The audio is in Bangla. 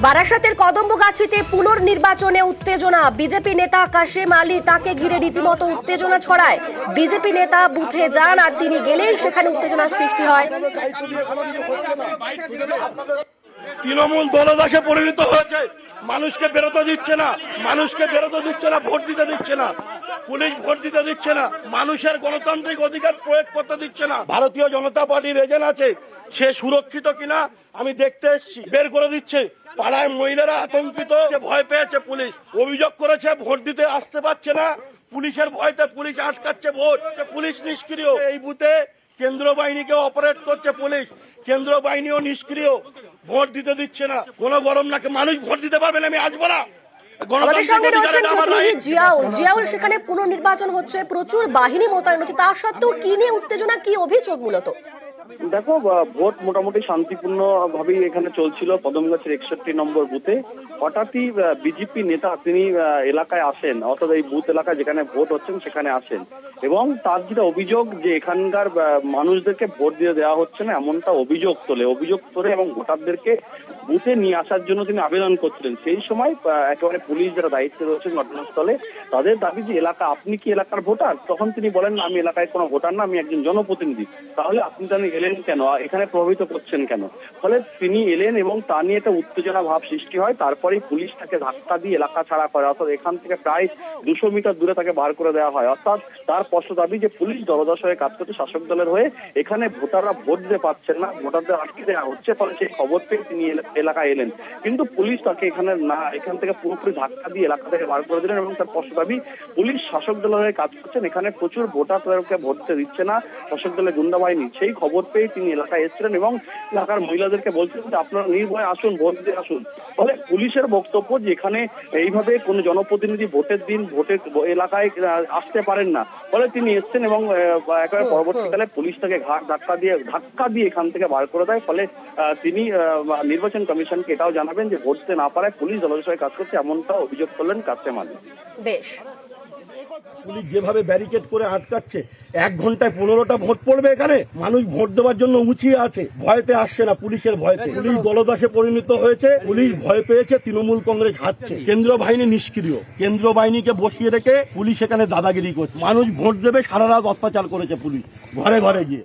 বারাসাতের কদম্বগাছিতে পুনর্নির্বাচনে উত্তেজনা। বিজেপি নেতা কাশেম আলী, তাকে ঘিরে রীতিমতো উত্তেজনা ছড়ায়। বিজেপি নেতা বুথে যান আর তিনি গেলেই সেখানে উত্তেজনা সৃষ্টি হয়। তৃণমূল দলদাসে পরিণত হয়েছে, মানুষকে বেরোতে দিচ্ছে না, ভোট দিতে দিচ্ছে না, পুলিশ ভোট দিতে দিচ্ছে না, মানুষের গণতান্ত্রিক অধিকার প্রয়োগ করতে দিচ্ছে না। ভারতীয় জনতা পার্টির এজেন্ট আছে, সে সুরক্ষিত কিনা আমি দেখতে এসেছি, বের করে দিচ্ছে। পাড়ায় মহিলারা আতঙ্কিত, ভয় পেয়েছে। পুলিশ অভিযোগ করেছে ভোট দিতে আসতে পারছে না, পুলিশের ভয়তে পুলিশ আটকাচ্ছে ভোট। পুলিশ নিষ্ক্রিয়। এই বুথে কেন্দ্রীয় বাহিনীকে অপারেট করছে পুলিশ, কেন্দ্রীয় বাহিনীও নিষ্ক্রিয়, ভোট দিতে দিচ্ছে না। কোনো গরম নাকি মানুষ ভোট দিতে পারবে না, আমি আসবো না। আমাদের সঙ্গে রয়েছেন প্রতিনিধি জিয়াউল। সেখানে পুনর্নির্বাচন হচ্ছে, প্রচুর বাহিনী মোতায়েন হচ্ছে, তা সত্ত্বেও কি নিয়ে উত্তেজনা, কি অভিযোগ মূলত? দেখো, ভোট মোটামুটি শান্তিপূর্ণ ভাবেই এখানে চলছিল কদমগাছির 61 নম্বর বুথে। হঠাৎই বিজেপি নেতা তিনি এলাকায় আসেন, অর্থাৎ এই বুথ এলাকায় যেখানে ভোট হচ্ছেন সেখানে আসেন, এবং তার যেটা অভিযোগ যে এখানকার মানুষদেরকে ভোট দিয়ে দেওয়া হচ্ছে না, এমনটা অভিযোগ তোলে এবং ভোটারদেরকে বুথে নিয়ে আসার জন্য তিনি আবেদন করছিলেন। সেই সময় একেবারে পুলিশ যারা দায়িত্বে রয়েছেন ঘটনাস্থলে, তাদের দাবি যে এলাকা, আপনি কি এলাকার ভোটার? তখন তিনি বলেন, আমি এলাকায় কোনো ভোটার না, আমি একজন জনপ্রতিনিধি। তাহলে আপনি তাহলে এলেন কেন, এখানে প্রভাবিত করছেন কেন? ফলে তিনি এলেন এবং তা নিয়ে একটা উত্তেজনা ভাব সৃষ্টি হয়। তারপরেই পুলিশ তাকে ধাক্কা দিয়ে এলাকা ছাড়া করে, অর্থাৎ এখান থেকে প্রায় 200 মিটার দূরে তাকে বার করে দেওয়া হয়। অর্থাৎ তার স্পষ্ট দাবি যে পুলিশ দলদাস হয়ে কাজ করছে শাসক দলের হয়ে, এখানে ভোটাররা ভোট দিতে পারছেন না, ভোটারদের আটকে দেওয়া হচ্ছে। ফলে সেই খবর পেয়ে তিনি এলাকায় এলেন, কিন্তু পুলিশ তাকে এখান থেকে পুরোপুরি ধাক্কা দিয়ে এলাকা থেকে বার করে দিলেন এবং তার স্পষ্ট দাবি পুলিশ শাসক দলের হয়ে কাজ করছেন, এখানে প্রচুর ভোটার তাদেরকে ভোট দিতে দিচ্ছে না শাসক দলের গুন্ডা বাহিনী। সেই খবর পেয়ে তিনি এলাকায় এসেছিলেন এবং এলাকার মহিলাদেরকে বলছিলেন যে আপনারা নির্ভয়ে আসুন, ভোট দিয়ে আসুন। ফলে পুলিশের বক্তব্য যে এখানে এইভাবে কোনো জনপ্রতিনিধি ভোটের দিন এলাকায় আসতে পারেন না। ফলে তিনি এসছেন এবং একেবারে পরবর্তীকালে পুলিশ তাকে ধাক্কা দিয়ে এখান থেকে বার করে দেয়। ফলে তিনি নির্বাচন কমিশনকে এটাও জানাবেন যে ভোট দিতে না পারায় পুলিশ দলের সঙ্গে কাজ করছে, এমনটা অভিযোগ করলেন কাশেম আলী। বেশ, পুলিশ যেভাবে ব্যারিকেড করে আটকাচ্ছে, 1 ঘন্টায় 15টা ভোট পড়বে এখানে, মানুষ ভোট দেওয়ার জন্য উঁচিয়ে আছে, ভয়তে আসছে না, পুলিশের ভয়তে। পুলিশ দলদাসে পরিণত হয়েছে, পুলিশ ভয় পেয়েছে, তৃণমূল কংগ্রেস হারছে, কেন্দ্রীয় বাহিনী নিষ্ক্রিয়, কেন্দ্রীয় বাহিনীকে বসিয়ে রেখে পুলিশ এখানে দাদাগিরি করছে। মানুষ ভোট দেবে, সারা রাত অত্যাচার করেছে পুলিশ, ঘরে ঘরে গিয়ে।